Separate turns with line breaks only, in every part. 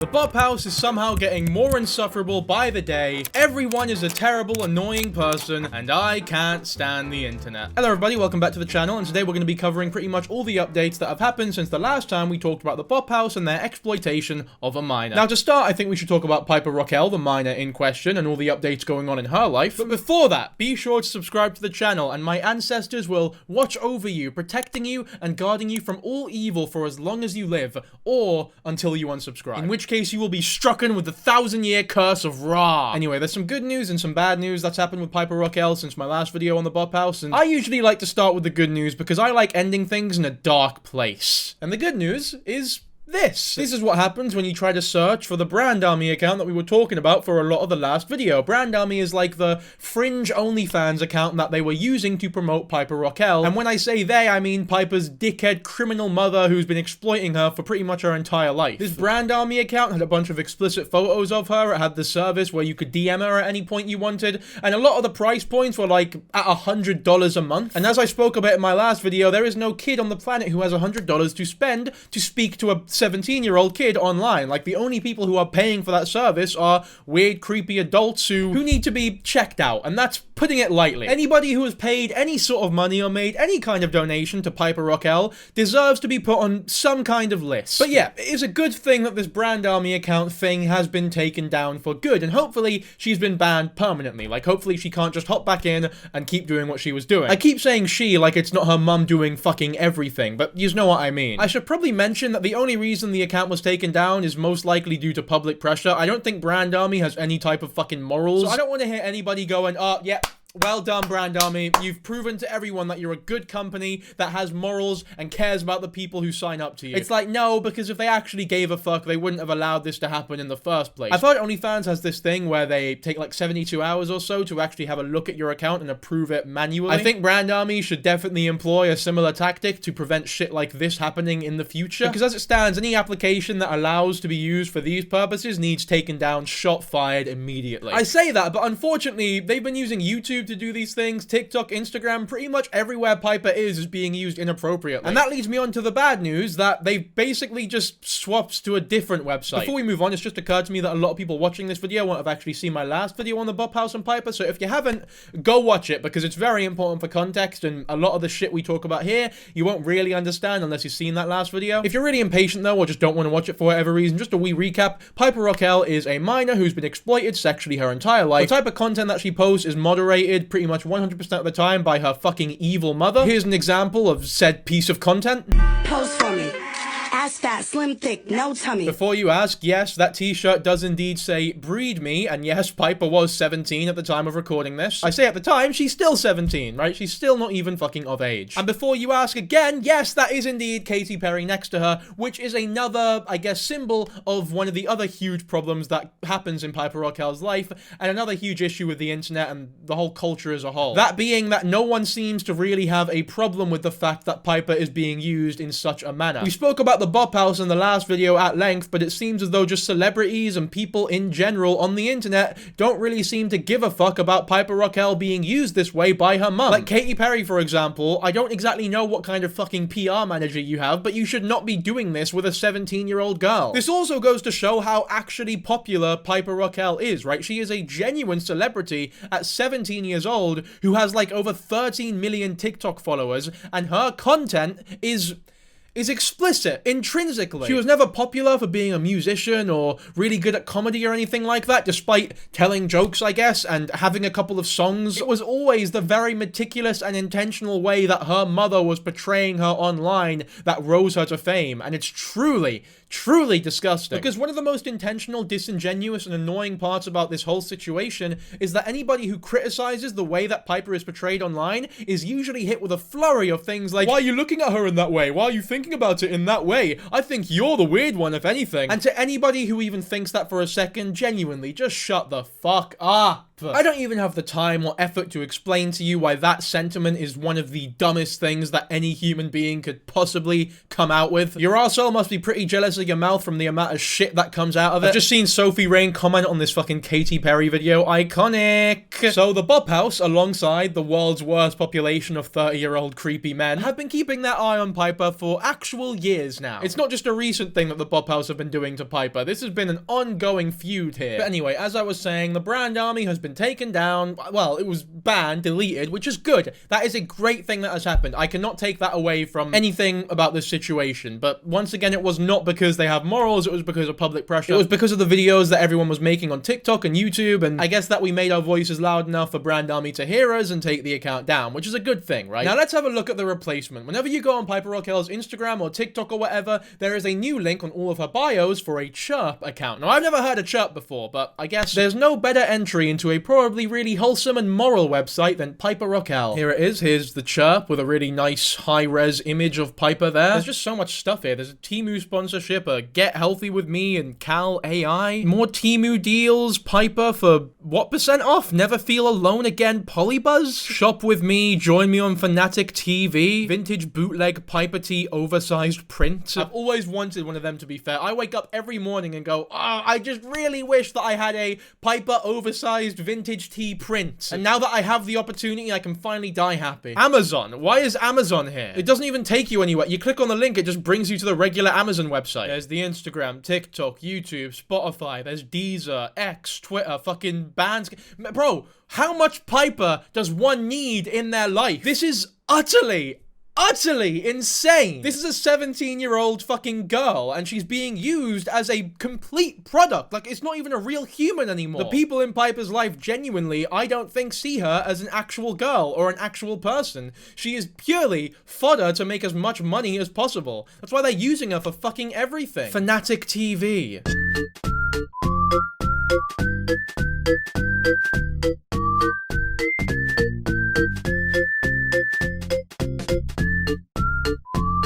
The Bop House is somehow getting more insufferable by the day. Everyone is a terrible, annoying person, and I can't stand the internet. Hello everybody, welcome back to the channel, and today we're going to be covering pretty much all the updates that have happened since the last time we talked about the Bop House and their exploitation of a minor. Now to start, I think we should talk about Piper Rockelle, the minor in question, and all the updates going on in her life. But before that, be sure to subscribe to the channel, and my ancestors will watch over you, protecting you and guarding you from all evil for as long as you live, or until you unsubscribe. In which case you will be strucken with the 1,000-year curse of Ra. Anyway, there's some good news and some bad news that's happened with Piper Rockelle since my last video on the Bop House, and I usually like to start with the good news because I like ending things in a dark place. And the good news is this is what happens when you try to search for the Brand Army account that we were talking about for a lot of the last video. Brand Army is like the fringe OnlyFans account that they were using to promote Piper Rockelle. And when I say they, I mean Piper's dickhead criminal mother who's been exploiting her for pretty much her entire life. This Brand Army account had a bunch of explicit photos of her. It had the service where you could DM her at any point you wanted. And a lot of the price points were like at $100 a month. And as I spoke about in my last video, there is no kid on the planet who has $100 to spend to speak to a 17-year-old kid online. Like, the only people who are paying for that service are weird, creepy adults who need to be checked out, and that's putting it lightly. Anybody who has paid any sort of money or made any kind of donation to Piper Rockelle deserves to be put on some kind of list. But yeah, it is a good thing that this Brand Army account thing has been taken down for good, and hopefully she's been banned permanently. Like, hopefully she can't just hop back in and keep doing what she was doing. I keep saying she like it's not her mum doing fucking everything, but you know what I mean. I should probably mention that the only reason the account was taken down is most likely due to public pressure. I don't think Brand Army has any type of fucking morals. So I don't want to hear anybody going, oh, yeah, well done, Brand Army. You've proven to everyone that you're a good company that has morals and cares about the people who sign up to you. It's like, no, because if they actually gave a fuck, they wouldn't have allowed this to happen in the first place. I've heard OnlyFans has this thing where they take like 72 hours or so to actually have a look at your account and approve it manually. I think Brand Army should definitely employ a similar tactic to prevent shit like this happening in the future. Because as it stands, any application that allows to be used for these purposes needs taken down, shot fired immediately. I say that, but unfortunately, they've been using YouTube to do these things, TikTok, Instagram, pretty much everywhere Piper is being used inappropriately. And that leads me on to the bad news, that they've basically just swapped to a different website. Before we move on, it's just occurred to me that a lot of people watching this video won't have actually seen my last video on the Bop House and Piper, so if you haven't, go watch it, because it's very important for context, and a lot of the shit we talk about here, you won't really understand unless you've seen that last video. If you're really impatient though, or just don't want to watch it for whatever reason, just a wee recap. Piper Rockelle is a minor who's been exploited sexually her entire life. The type of content that she posts is moderated pretty much 100% of the time by her fucking evil mother. Here's an example of said piece of content.
Post for me. Ass fat, slim, thick, no tummy.
Before you ask, yes, that t-shirt does indeed say breed me, and yes, Piper was 17 at the time of recording this. I say at the time, she's still 17, right? She's still not even fucking of age. And before you ask again, yes, that is indeed Katy Perry next to her, which is another, I guess, symbol of one of the other huge problems that happens in Piper Rockelle's life, and another huge issue with the internet and the whole culture as a whole. That being that no one seems to really have a problem with the fact that Piper is being used in such a manner. We spoke about the Bop House in the last video at length, but it seems as though just celebrities and people in general on the internet don't really seem to give a fuck about Piper Rockelle being used this way by her mum. Like Katy Perry, for example. I don't exactly know what kind of fucking PR manager you have, but you should not be doing this with a 17-year-old girl. This also goes to show how actually popular Piper Rockelle is, right? She is a genuine celebrity at 17 years old who has like over 13 million TikTok followers, and her content is explicit, intrinsically. She was never popular for being a musician or really good at comedy or anything like that, despite telling jokes, I guess, and having a couple of songs. It was always the very meticulous and intentional way that her mother was portraying her online that rose her to fame, and it's truly disgusting. Because one of the most intentional, disingenuous, and annoying parts about this whole situation is that anybody who criticizes the way that Piper is portrayed online is usually hit with a flurry of things like, why are you looking at her in that way? Why are you thinking about it in that way? I think you're the weird one, if anything. And to anybody who even thinks that for a second, genuinely, just shut the fuck up. I don't even have the time or effort to explain to you why that sentiment is one of the dumbest things that any human being could possibly come out with. Your arsehole must be pretty jealous of your mouth from the amount of shit that comes out of it. I've just seen Sophie Rain comment on this fucking Katy Perry video. Iconic. So the Bop House, alongside the world's worst population of 30-year-old creepy men, have been keeping their eye on Piper for actual years now. It's not just a recent thing that the Bop House have been doing to Piper. This has been an ongoing feud here. But anyway, as I was saying, the brand army has been taken down. Well, it was banned, deleted, which is good. That is a great thing that has happened. I cannot take that away from anything about this situation. But once again, it was not because they have morals, it was because of public pressure. It was because of the videos that everyone was making on TikTok and YouTube, and I guess that we made our voices loud enough for Brand Army to hear us and take the account down, which is a good thing, right? Now let's have a look at the replacement. Whenever you go on Piper Rockelle's Instagram or TikTok or whatever, there is a new link on all of her bios for a Chirp account. Now I've never heard of Chirp before, but I guess there's no better entry into a probably really wholesome and moral website than Piper Rockelle. Here it is. Here's the Chirp with a really nice high-res image of Piper there. There's just so much stuff here. There's a Temu sponsorship, a Get Healthy With Me and Cal AI, more Temu deals, Piper for what % off? Never Feel Alone Again Polybuzz? Shop with me, join me on Fanatic TV, vintage bootleg Piper tee oversized print. I've always wanted one of them, to be fair. I wake up every morning and go, I just really wish that I had a Piper oversized vintage tee print. And now that I have the opportunity, I can finally die happy. Amazon. Why is Amazon here? It doesn't even take you anywhere. You click on the link, it just brings you to the regular Amazon website. There's the Instagram, TikTok, YouTube, Spotify, there's Deezer, X, Twitter, fucking bands. Bro, how much Piper does one need in their life? This is utterly insane. This is a 17-year-old fucking girl, and she's being used as a complete product. Like, it's not even a real human anymore. The people in Piper's life genuinely, I don't think, see her as an actual girl or an actual person. She is purely fodder to make as much money as possible. That's why they're using her for fucking everything. Fanatic TV.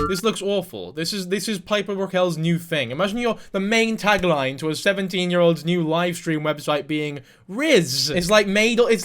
This looks awful. This is Piper Rockelle's new thing. Imagine the main tagline to a 17-year-old's new live stream website being Riz. It's like this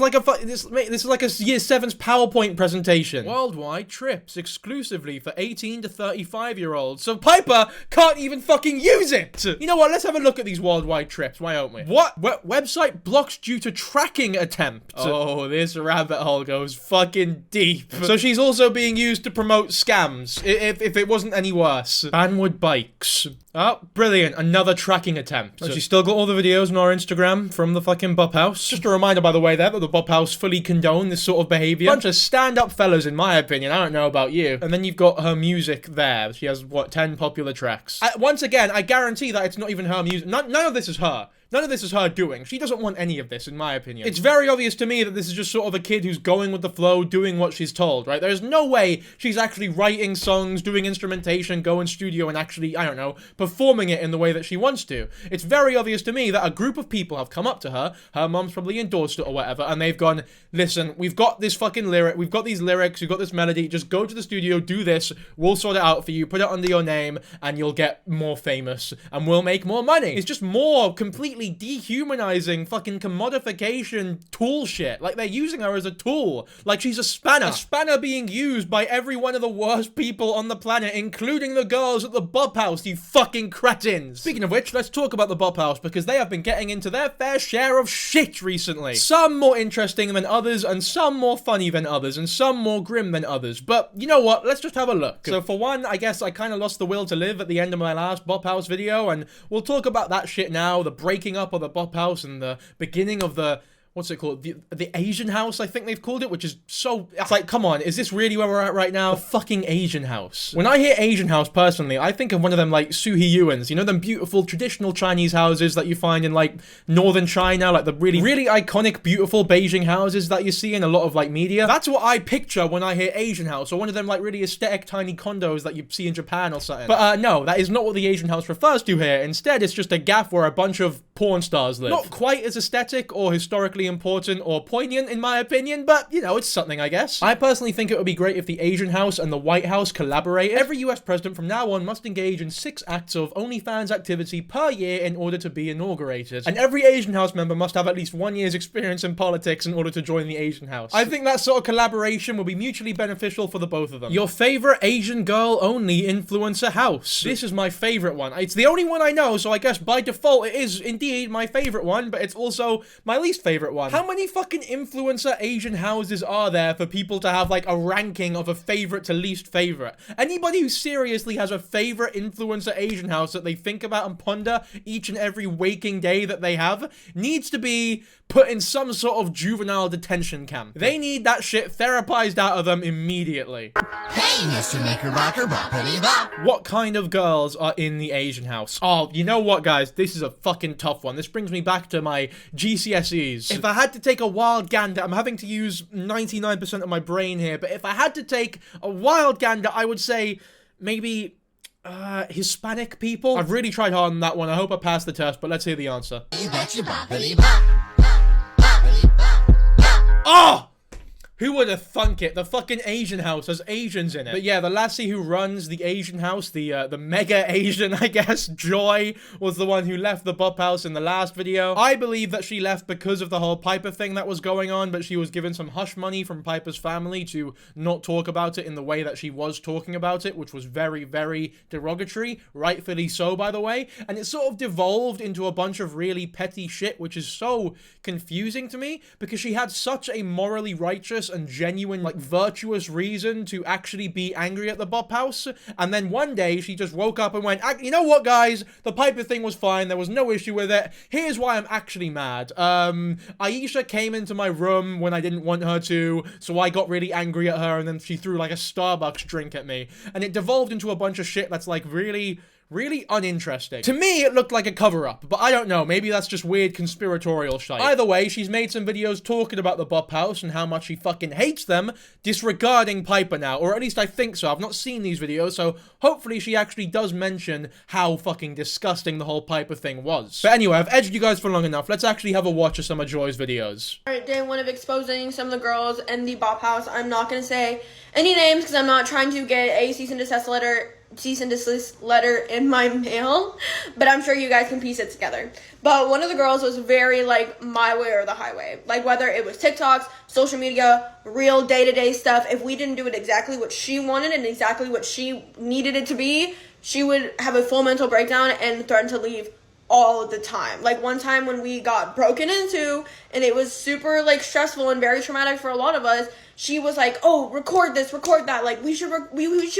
is like a year 7's PowerPoint presentation. Worldwide trips exclusively for 18 to 35-year-olds. So Piper can't even fucking use it. You know what? Let's have a look at these worldwide trips. Why don't we? What? Website blocked due to tracking attempt. Oh, this rabbit hole goes fucking deep. So she's also being used to promote scams. If it wasn't any worse. Banwood Bikes. Oh, brilliant. Another tracking attempt. So she's still got all the videos on our Instagram from the fucking Bop House. Just a reminder, by the way, there, that the Bop House fully condone this sort of behavior. Bunch of stand-up fellas, in my opinion. I don't know about you. And then you've got her music there. She has, what, 10 popular tracks. Once again, I guarantee that it's not even her music. None of this is her. None of this is her doing. She doesn't want any of this, in my opinion. It's very obvious to me that this is just sort of a kid who's going with the flow, doing what she's told, right? There's no way she's actually writing songs, doing instrumentation, going studio and actually, I don't know, performing it in the way that she wants to. It's very obvious to me that a group of people have come up to her mom's probably endorsed it or whatever, and they've gone, listen, we've got this fucking lyric, we've got these lyrics, we've got this melody, just go to the studio, do this, we'll sort it out for you, put it under your name, and you'll get more famous, and we'll make more money. It's just more completely dehumanizing fucking commodification tool shit. Like, they're using her as a tool. Like, she's a spanner. A spanner being used by every one of the worst people on the planet, including the girls at the Bop House, you fucking cretins. Speaking of which, let's talk about the Bop House, because they have been getting into their fair share of shit recently. Some more interesting than others, and some more funny than others, and some more grim than others. But, you know what? Let's just have a look. So, for one, I guess I kind of lost the will to live at the end of my last Bop House video, and we'll talk about that shit now, the breaking up of the Bop House and the beginning of the, what's it called? The Asian house, I think they've called it, which is so, it's like, come on, is this really where we're at right now? The fucking Asian house. When I hear Asian house, personally, I think of one of them, like, Suhi Yuans, you know, them beautiful traditional Chinese houses that you find in, like, northern China, like the really, really iconic, beautiful Beijing houses that you see in a lot of, like, media. That's what I picture when I hear Asian house, or one of them, like, really aesthetic tiny condos that you see in Japan or something. But, no, that is not what the Asian house refers to here. Instead, it's just a gaff where a bunch of porn stars live. Not quite as aesthetic or historically historically important or poignant in my opinion, but, you know, it's something, I guess. I personally think it would be great if the Asian House and the White House collaborated. Every US president from now on must engage in 6 acts of OnlyFans activity per year in order to be inaugurated. And every Asian House member must have at least 1 year's experience in politics in order to join the Asian House. I think that sort of collaboration will be mutually beneficial for the both of them. Your favorite Asian girl only influencer house. This is my favorite one. It's the only one I know, so I guess by default it is indeed my favorite one, but it's also my least favorite one. How many fucking influencer Asian houses are there for people to have like a ranking of a favorite to least favorite? Anybody who seriously has a favorite influencer Asian house that they think about and ponder each and every waking day that they have needs to be put in some sort of juvenile detention camp. They need that shit therapized out of them immediately.
Hey, Mr. Knickerbocker, boppity bop.
What kind of girls are in the Asian house? Oh, you know what, guys? This is a fucking tough one. This brings me back to my GCSEs. If I had to take a wild gander, I'm having to use 99% of my brain here, but if I had to take a wild gander, I would say maybe Hispanic people. I've really tried hard on that one. I hope I passed the test, but let's hear the answer.
You betcha, boppity bop.
Oh! Who would have thunk it? The fucking Asian house has Asians in it. But yeah, the lassie who runs the Asian house, the mega Asian, I guess, Joy, was the one who left the Bop House in the last video. I believe that she left because of the whole Piper thing that was going on, but she was given some hush money from Piper's family to not talk about it in the way that she was talking about it, which was very, very derogatory. Rightfully so, by the way. And it sort of devolved into a bunch of really petty shit, which is so confusing to me, because she had such a morally righteous and genuine, like, virtuous reason to actually be angry at the Bop House, and then one day she just woke up and went, you know what, guys, the Piper thing was fine, there was no issue with it, here's why I'm actually mad. Aisha came into my room when I didn't want her to, so I got really angry at her, and then she threw like a Starbucks drink at me, and it devolved into a bunch of shit that's like really uninteresting. To me, it looked like a cover-up, but I don't know, maybe that's just weird conspiratorial shit. Either way, she's made some videos talking about the Bop House and how much she fucking hates them, disregarding Piper now, or at least I think so. I've not seen these videos, so hopefully she actually does mention how fucking disgusting the whole Piper thing was. But anyway, I've edged you guys for long enough. Let's actually have a watch of some of Joy's videos.
Alright, day 1 of exposing some of the girls in the Bop House. I'm not gonna say any names because I'm not trying to get a cease and desist letter in my mail, but I'm sure you guys can piece it together. But one of the girls was very like my way or the highway, like whether it was TikToks, social media, real day-to-day stuff. If we didn't do it exactly what she wanted and exactly what she needed it to be, she would have a full mental breakdown and threaten to leave all the time. Like one time when we got broken into and it was super like stressful and very traumatic for a lot of us, she was like, oh, record this, record that, like we should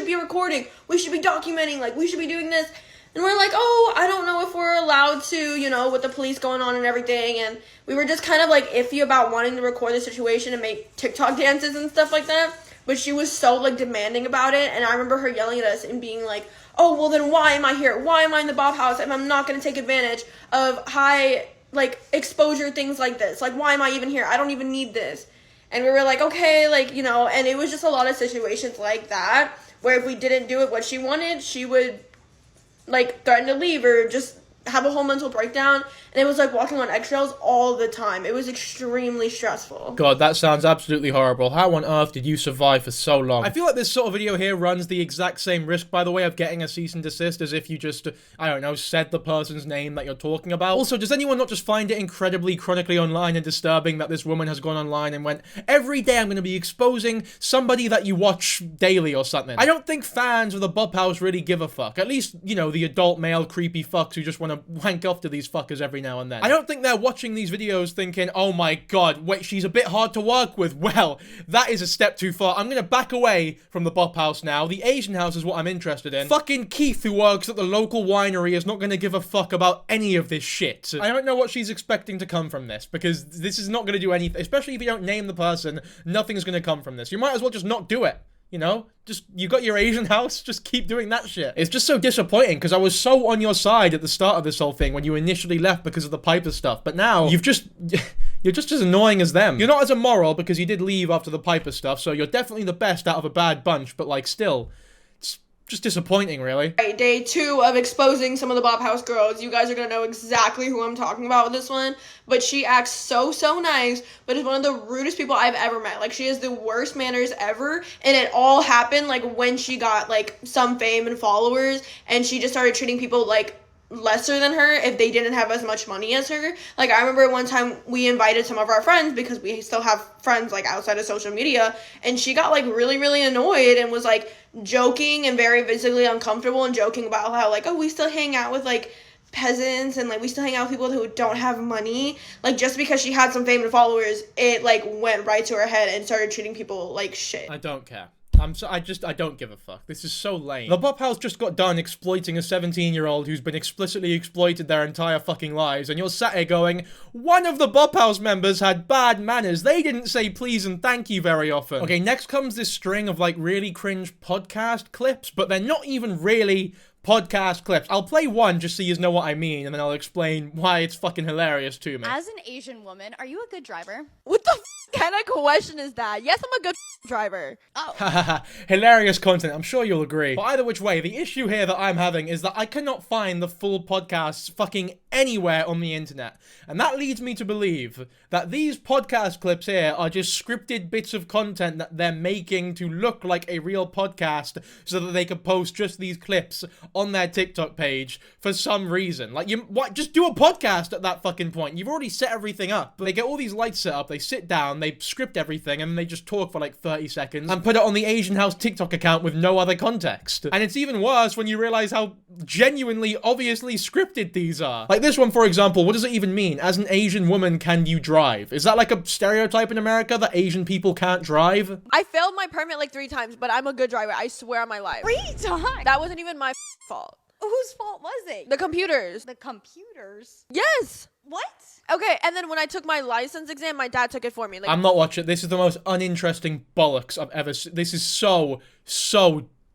be recording, we should be documenting, like we should be doing this. And we're like, oh, I don't know if we're allowed to, you know, with the police going on and everything. And we were just kind of like iffy about wanting to record the situation and make TikTok dances and stuff like that. But she was so like demanding about it. And I remember her yelling at us and being like, oh, well then why am I here? Why am I in the Bop House if I'm not going to take advantage of high like exposure things like this? Like, why am I even here? I don't even need this. And we were like, okay, like, you know, and it was just a lot of situations like that where if we didn't do it what she wanted, she would like threaten to leave or just have a whole mental breakdown. And it was like walking on eggshells all the time. It was extremely stressful.
God, that sounds absolutely horrible. How on earth did you survive for so long? I feel like this sort of video here runs the exact same risk, by the way, of getting a cease and desist as if you just, I don't know, said the person's name that you're talking about. Also, does anyone not just find it incredibly chronically online and disturbing that this woman has gone online and went, every day I'm going to be exposing somebody that you watch daily or something? I don't think fans of the Bop House really give a fuck. At least, you know, the adult male creepy fucks who just want to wank off to these fuckers every now and then. I don't think they're watching these videos thinking, oh my god, wait, she's a bit hard to work with. Well, that is a step too far. I'm gonna back away from the Bop House now. The Asian House is what I'm interested in. Fucking Keith, who works at the local winery, is not gonna give a fuck about any of this shit. I don't know what she's expecting to come from this, because this is not gonna do anything. Especially if you don't name the person, nothing's gonna come from this. You might as well just not do it. You know, just, you got your Asian house, just keep doing that shit. It's just so disappointing, because I was so on your side at the start of this whole thing when you initially left because of the Piper stuff, but now, you're just as annoying as them. You're not as immoral, because you did leave after the Piper stuff, so you're definitely the best out of a bad bunch, but like, still, just disappointing, really.
Right, day 2 of exposing some of the Bop House girls. You guys are gonna know exactly who I'm talking about with this one. But she acts so nice, but is one of the rudest people I've ever met. Like, she has the worst manners ever, and it all happened, like, when she got, like, some fame and followers, and she just started treating people, like, lesser than her if they didn't have as much money as her. Like, I remember one time we invited some of our friends, because we still have friends, like, outside of social media, and she got, like, really annoyed and was, like, joking and very visibly uncomfortable and joking about how, like, oh, we still hang out with, like, peasants, and, like, we still hang out with people who don't have money. Like, just because she had some fame and followers, it, like, went right to her head and started treating people like shit.
I don't care. I don't give a fuck. This is so lame. The Bop House just got done exploiting a 17-year-old who's been explicitly exploited their entire fucking lives, and you're sat here going, one of the Bop House members had bad manners. They didn't say please and thank you very often. Okay, next comes this string of, like, really cringe podcast clips, but they're not even really podcast clips. I'll play one just so you know what I mean, and then I'll explain why it's fucking hilarious to me.
As an Asian woman, are you a good driver?
What the kind of question is that? Yes, I'm a good driver.
Oh.
Hilarious content, I'm sure you'll agree. But either which way, the issue here that I'm having is that I cannot find the full podcasts fucking anywhere on the internet. And that leads me to believe that these podcast clips here are just scripted bits of content that they're making to look like a real podcast so that they can post just these clips on their TikTok page for some reason. Like, just do a podcast at that fucking point. You've already set everything up. They get all these lights set up, they sit down, they script everything, and then they just talk for like 30 seconds and put it on the Asian House TikTok account with no other context. And it's even worse when you realize how genuinely, obviously scripted these are. Like this one, for example, what does it even mean? As an Asian woman, can you drive? Is that like a stereotype in America that Asian people can't drive?
I failed my permit like 3 times, but I'm a good driver. I swear on my life.
3 times?
That wasn't even my fault.
Whose fault was it?
The computers.
The computers?
Yes.
What?
Okay, and then when I took my license exam, my dad took it for me. Like,
I'm not watching. This is the most uninteresting bollocks I've ever seen. This is so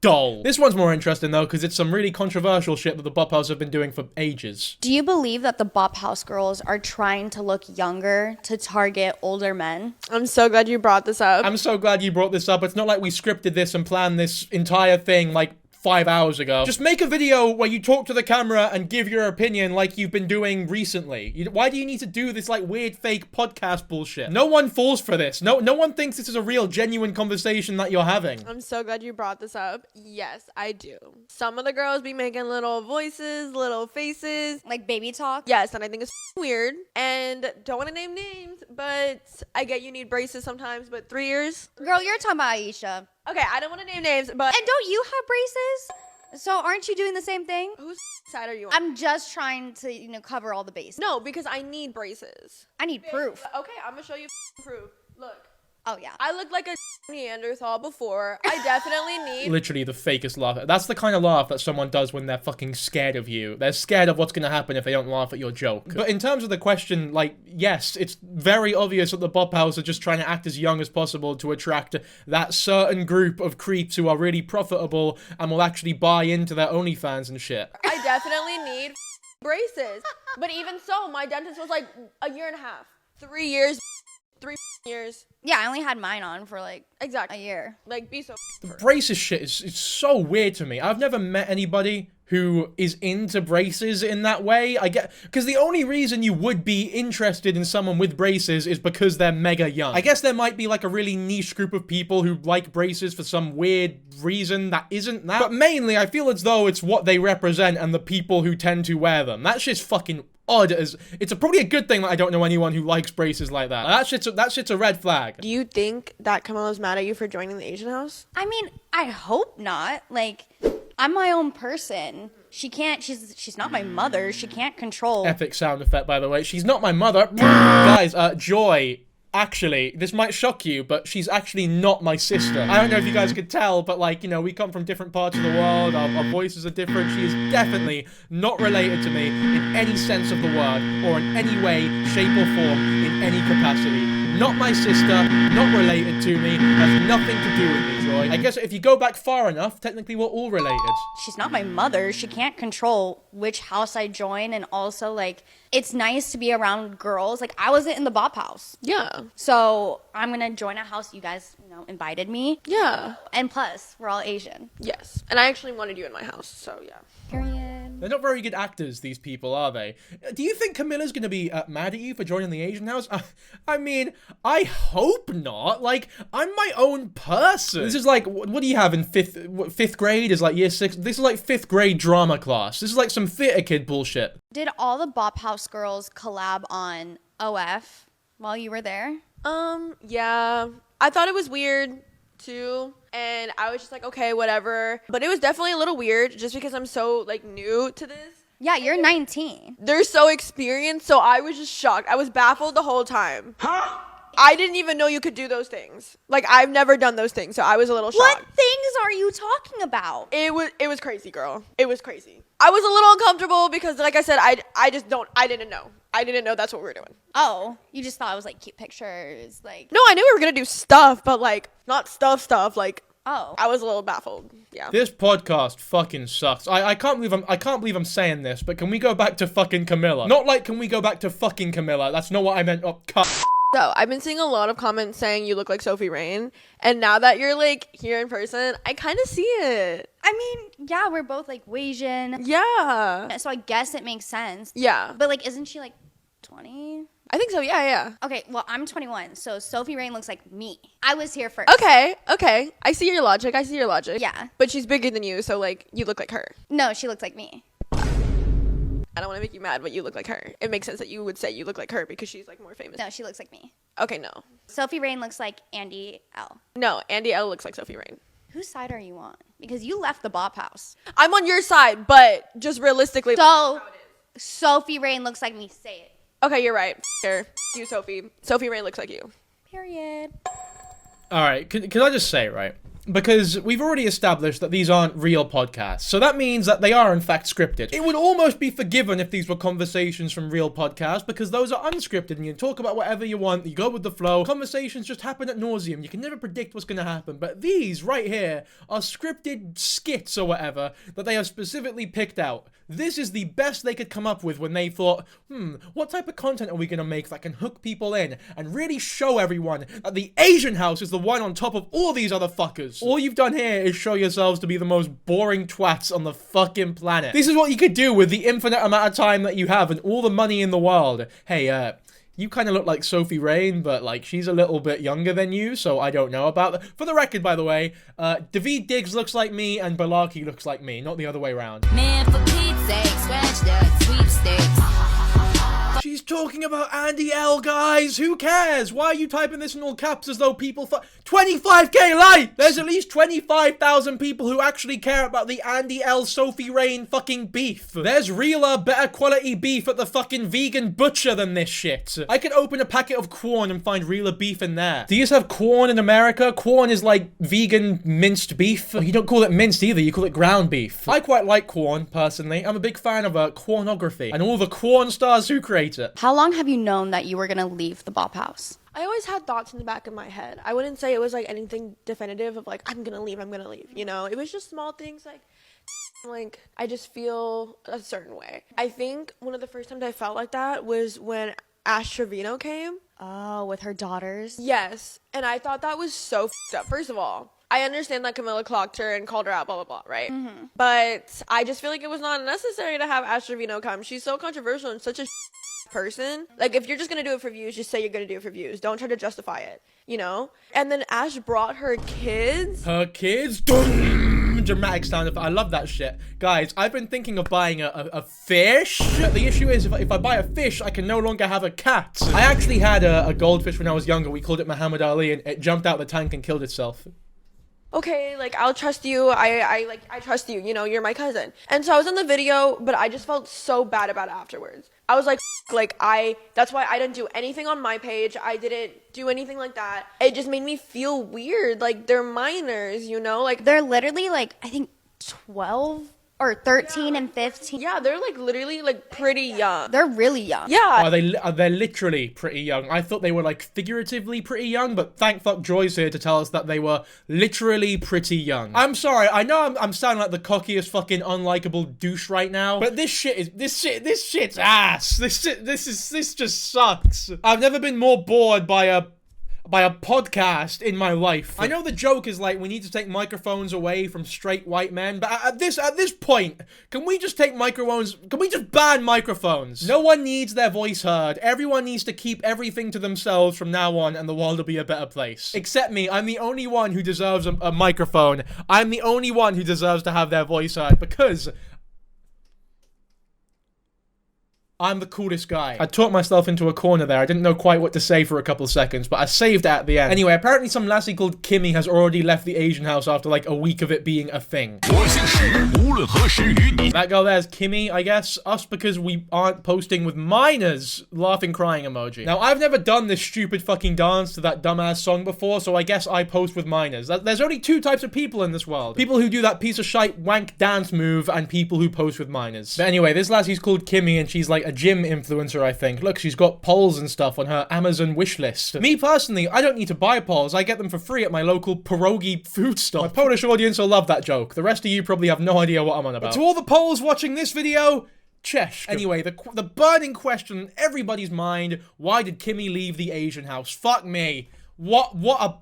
dull. This one's more interesting though, because it's some really controversial shit that the Bop House have been doing for ages.
Do you believe that the Bop House girls are trying to look younger to target older men?
I'm so glad you brought this up.
I'm so glad you brought this up. It's not like we scripted this and planned this entire thing like 5 hours ago. Just make a video where you talk to the camera and give your opinion like you've been doing recently. Why do you need to do this like weird fake podcast bullshit? No one falls for this. No one thinks this is a real genuine conversation that you're having.
I'm so glad you brought this up. Yes, I do. Some of the girls be making little voices, little faces.
Like baby talk?
Yes, and I think it's weird. And don't want to name names, but I get you need braces sometimes, but 3 years?
Girl, you're talking about Aisha.
Okay, I don't want to name names, but...
And don't you have braces? So aren't you doing the same thing?
Whose side are you on?
I'm just trying to, cover all the bases.
No, because I need braces.
I need proof.
Okay, I'm gonna show you proof. Look.
Oh, yeah.
I looked like a Neanderthal before. I definitely need...
Literally the fakest laugh. That's the kind of laugh that someone does when they're fucking scared of you. They're scared of what's going to happen if they don't laugh at your joke. But in terms of the question, like, yes, it's very obvious that the Bop House are just trying to act as young as possible to attract that certain group of creeps who are really profitable and will actually buy into their OnlyFans and shit.
I definitely need braces. But even so, my dentist was like a year and a half. 3 years. 3 years.
Yeah, I only had mine on for like
exactly
a year.
Like, be so
braces shit is it's so weird to me. I've never met anybody who is into braces in that way. I get, because the only reason you would be interested in someone with braces is because they're mega young. I guess there might be like a really niche group of people who like braces for some weird reason that isn't that. But mainly, I feel as though it's what they represent and the people who tend to wear them. That shit's fucking odd. It's probably a good thing that I don't know anyone who likes braces like that. That shit's a red flag.
Do you think that Camilla's mad at you for joining the Asian House?
I mean, I hope not. Like, I'm my own person. She's not my mother. She can't control.
Epic sound effect, by the way. She's not my mother. Guys, Joy, actually, this might shock you, but she's actually not my sister. I don't know if you guys could tell, but like, we come from different parts of the world. Our voices are different. She is definitely not related to me in any sense of the word or in any way, shape or form, in any capacity Not my sister, not related to me, has nothing to do with me, Joy. I guess if you go back far enough, technically we're all related.
She's not my mother. She can't control which house I join. And also, like, it's nice to be around girls. Like, I wasn't in the Bop house.
Yeah.
So I'm going to join a house you guys, invited me.
Yeah.
And plus, we're all Asian.
Yes. And I actually wanted you in my house, so yeah.
Period.
They're not very good actors, these people, are they? Do you think Camilla's gonna be mad at you for joining the Asian house? I mean, I hope not. Like, I'm my own person. This is like, what do you have in fifth grade? Is like year 6. This is like 5th grade drama class. This is like some theater kid bullshit.
Did all the Bop House girls collab on OF while you were there?
Yeah. I thought it was weird too, and I was just like, okay, whatever. But it was definitely a little weird just because I'm so like new to this.
Yeah, you're 19.
They're so experienced, so I was just shocked. I was baffled the whole time. Huh? I didn't even know you could do those things. Like, I've never done those things, so I was a little shocked.
What things are you talking about?
It was crazy, girl. It was crazy. I was a little uncomfortable because, like I said, I didn't know. I didn't know that's what we were doing.
Oh, you just thought it was like cute pictures, like.
No, I knew we were gonna do stuff, but like not stuff. Like,
Oh.
I was a little baffled. Yeah.
This podcast fucking sucks. I can't believe I'm saying this, but can we go back to fucking Camilla? Not like can we go back to fucking Camilla? That's not what I meant. Oh, cut.
So I've been seeing a lot of comments saying you look like Sophie Rain, and now that you're like here in person, I kind of see it.
I mean, yeah, we're both like Asian.
Yeah.
So I guess it makes sense.
Yeah.
But like, isn't she like 20?
I think so. Yeah.
Okay, well, I'm 21, so Sophie Rain looks like me. I was here first.
Okay. I see your logic.
Yeah.
But she's bigger than you, so like you look like her.
No, she looks like me.
I don't want to make you mad, but you look like her. It makes sense that you would say you look like her because she's like more famous.
No, she looks like me.
Okay, no.
Sophie Rain looks like Andy L.
No, Andy L looks like Sophie Rain.
Whose side are you on? Because you left the Bop house.
I'm on your side, but just realistically.
So, Sophie Rain looks like me. Say it.
Okay, you're right. Here, you, Sophie. Sophie Rain looks like you.
Period.
All right, can I just say, right? Because we've already established that these aren't real podcasts, so that means that they are in fact scripted. It would almost be forgiven if these were conversations from real podcasts, because those are unscripted and you talk about whatever you want, you go with the flow, conversations just happen at nauseum, you can never predict what's going to happen, but these right here are scripted skits or whatever that they have specifically picked out. This is the best they could come up with when they thought, what type of content are we going to make that can hook people in and really show everyone that the Asian house is the one on top of all these other fuckers. All you've done here is show yourselves to be the most boring twats on the fucking planet. This is what you could do with the infinite amount of time that you have and all the money in the world. Hey, you kind of look like Sophie Rain, but like she's a little bit younger than you, so I don't know about that. For the record, by the way, Daveed Diggs looks like me and Balaki looks like me, not the other way around.
Man, for Pete's sake, scratch that sweepstakes.
She's talking about Andy L, guys. Who cares? Why are you typing this in all caps as though people 25k likes? There's at least 25,000 people who actually care about the Andy L Sophie Rain fucking beef. There's realer, better quality beef at the fucking vegan butcher than this shit. I could open a packet of corn and find realer beef in there. Do you just have corn in America? Corn is like vegan minced beef. You don't call it minced either, you call it ground beef. I quite like corn, personally. I'm a big fan of cornography and all the corn stars who create it.
How long have you known that you were going to leave the Bop house?
I always had thoughts in the back of my head. I wouldn't say it was like anything definitive of like, I'm gonna leave, you know? It was just small things like I just feel a certain way. I think one of the first times I felt like that was when Ash Trevino came.
Oh, with her daughters?
Yes. And I thought that was so f***ed up. First of all, I understand that Camilla clocked her and called her out, blah, blah, blah, right? Mm-hmm. But I just feel like it was not necessary to have Ash Trevino come. She's so controversial and such a person. Like, if you're just gonna do it for views, just say you're gonna do it for views. Don't try to justify it, you know? And then Ash brought her kids.
Her kids? Dum! Dramatic sound effect. I love that shit. Guys, I've been thinking of buying a fish. The issue is, if I buy a fish, I can no longer have a cat. I actually had a goldfish when I was younger. We called it Muhammad Ali, and it jumped out the tank and killed itself.
Okay, like, I'll trust you. I trust you, you know, you're my cousin. And so I was in the video, but I just felt so bad about it afterwards. I was like, that's why I didn't do anything on my page. I didn't do anything like that. It just made me feel weird. Like, they're minors, you know? Like,
They're literally like, I think 12 or 13 and 15.
Yeah, they're like literally like pretty young.
They're really young.
Yeah.
They're literally pretty young. I thought they were like figuratively pretty young, but thank fuck Joy's here to tell us that they were literally pretty young. I'm sorry, I know I'm sounding like the cockiest fucking unlikable douche right now, but this shit's ass. This just sucks. I've never been more bored by a podcast in my life. I know the joke is like we need to take microphones away from straight white men, but at this point, can we just take microphones? Can we just ban microphones? No one needs their voice heard. Everyone needs to keep everything to themselves from now on, and the world will be a better place. Except me. I'm the only one who deserves a microphone. I'm the only one who deserves to have their voice heard because I'm the coolest guy. I talked myself into a corner there. I didn't know quite what to say for a couple seconds, but I saved it at the end. Anyway, apparently some lassie called Kimmy has already left the Asian house after like a week of it being a thing. That girl there's Kimmy, I guess. Us because we aren't posting with minors. Laughing, crying emoji. Now, I've never done this stupid fucking dance to that dumbass song before, so I guess I post with minors. There's only two types of people in this world. People who do that piece of shite wank dance move and people who post with minors. But anyway, this lassie's called Kimmy and she's like a gym influencer, I think. Look, she's got poles and stuff on her Amazon wish list. Me personally, I don't need to buy poles. I get them for free at my local pierogi food stop. My Polish audience will love that joke. The rest of you probably have no idea what I'm on about. But to all the Poles watching this video, Chesh. Anyway, the burning question in everybody's mind, why did Kimmy leave the Asian house? Fuck me. What a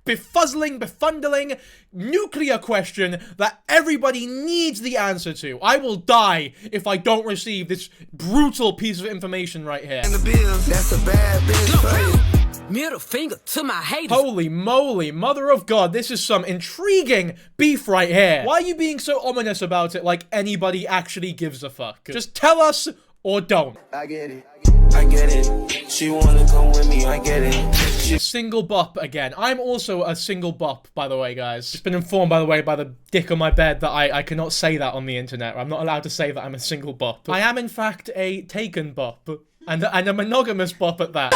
befuddling, nuclear question that everybody needs the answer to. I will die if I don't receive this brutal piece of information right here.
And the bills, that's a bad bitch. Middle finger to my haters.
Holy moly, mother of God, this is some intriguing beef right here. Why are you being so ominous about it like anybody actually gives a fuck? Just tell us or don't.
I get it. I get it. She wanna come with me, I get it.
Single bop again. I'm also a single bop, by the way, guys. Just been informed, by the way, by the dick on my bed that I cannot say that on the internet. I'm not allowed to say that I'm a single bop. I am, in fact, a taken bop. And a monogamous bop at that.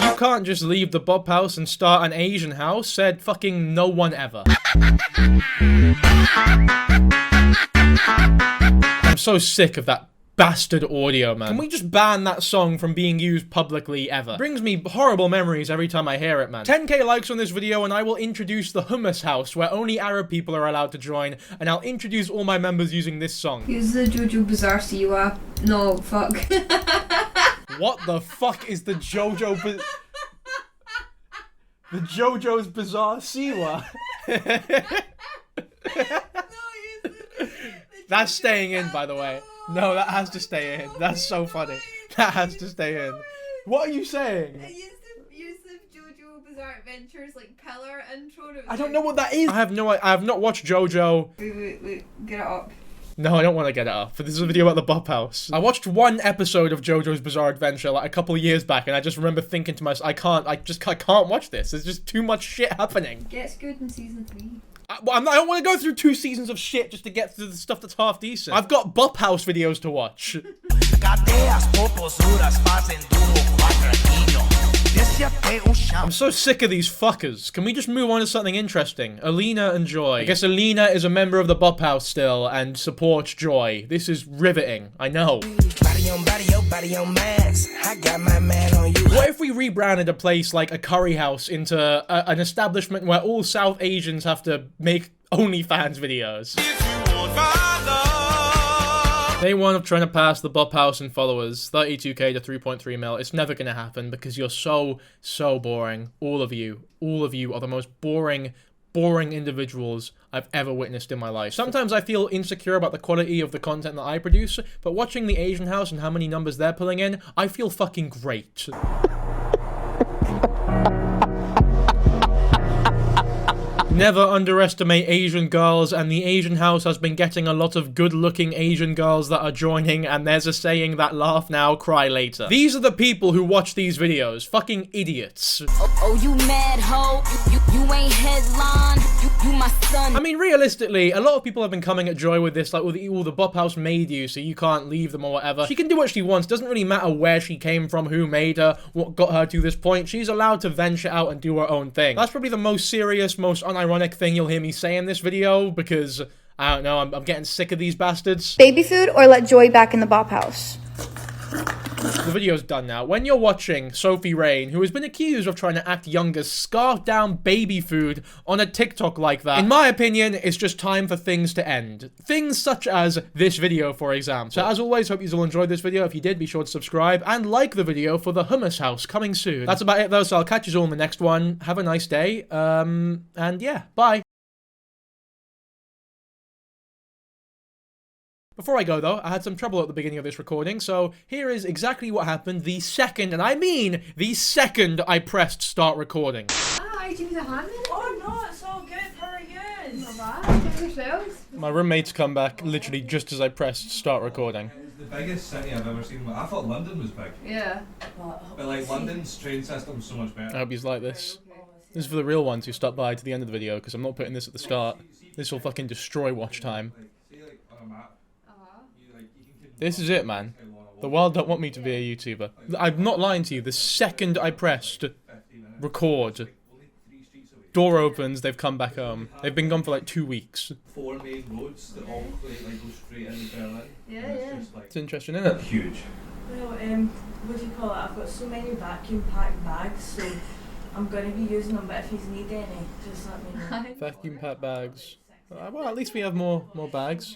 You can't just leave the bop house and start an Asian house, said fucking no one ever. I'm so sick of that bastard audio, man. Can we just ban that song from being used publicly ever? Brings me horrible memories every time I hear it, man. 10k likes on this video and I will introduce the hummus house where only Arab people are allowed to join, and I'll introduce all my members using this song.
Use the Jojo Bizarre Siwa. No, fuck.
What the fuck is the JoJo's Bizarre Siwa? That's staying in, by the way. No, that has to stay in. That's so funny. That has to stay in. What are you saying?
Use the JoJo Bizarre Adventures like pillar intro.
I don't know what that is. I have not watched JoJo.
Wait, get it up.
No, I don't want to get it up. But this is a video about the Bop House. I watched one episode of JoJo's Bizarre Adventure like a couple of years back, and I just remember thinking to myself, I can't watch this. There's just too much shit happening.
Gets good in season 3.
I don't want to go through 2 seasons of shit just to get through the stuff that's half decent. I've got Bop House videos to watch. I'm so sick of these fuckers. Can we just move on to something interesting? Alina and Joy. I guess Alina is a member of the Bop House still and supports Joy. This is riveting. I know. What if we rebranded a place like a curry house into an establishment where all South Asians have to make OnlyFans videos? Day 1 of trying to pass the Bop House in followers, 32k to 3.3 mil. It's never gonna happen because you're so boring. All of you are the most boring individuals I've ever witnessed in my life. Sometimes I feel insecure about the quality of the content that I produce, but watching the Asian house and how many numbers they're pulling in, I feel fucking great. Never underestimate Asian girls, and the Asian house has been getting a lot of good-looking Asian girls that are joining, and there's a saying that laugh now, cry later. These are the people who watch these videos. Fucking idiots.
Oh, you mad hoe? You ain't headline. You my son.
I mean, realistically, a lot of people have been coming at Joy with this, like, all the Bop House made you, so you can't leave them or whatever. She can do what she wants. Doesn't really matter where she came from, who made her, what got her to this point. She's allowed to venture out and do her own thing. That's probably the most serious, most unironic thing you'll hear me say in this video, because I don't know, I'm getting sick of these bastards.
Baby food or let Joy back in the bop house?
The video's done now. When you're watching Sophie Rain, who has been accused of trying to act younger, scarf down baby food on a TikTok like that, in my opinion, it's just time for things to end. Things such as this video, for example. So as always, hope you all enjoyed this video. If you did, be sure to subscribe and like the video for the hummus house coming soon. That's about it though, so I'll catch you all in the next one. Have a nice day. And yeah, bye. Before I go though, I had some trouble at the beginning of this recording, so here is exactly what happened the second, and I mean the second I pressed start recording.
Hi, do you need a hand?
Oh no, it's all good. How are you?
Not bad. How's yourselves?
My roommates come back literally just as I pressed start recording.
It's the biggest city I've ever seen. I thought London was big.
Yeah.
But like London's train system's so much
I
better.
hope he's like this. This is for the real ones who stop by to the end of the video, because I'm not putting this at the start. This will fucking destroy watch time.
See like on a map.
This is it, man. The world don't want me to be a YouTuber. I'm not lying to you. The second I pressed record, door opens, they've come back home. They've been gone for like 2 weeks.
4 main roads that all like go straight into Berlin.
Yeah,
And
yeah.
Just, like,
It's interesting, isn't it?
huge.
Well, what do you call it? I've got so many vacuum packed bags, so I'm gonna be using them. But if you need any, just let me know.
Vacuum pack bags. Well, at least we have more bags.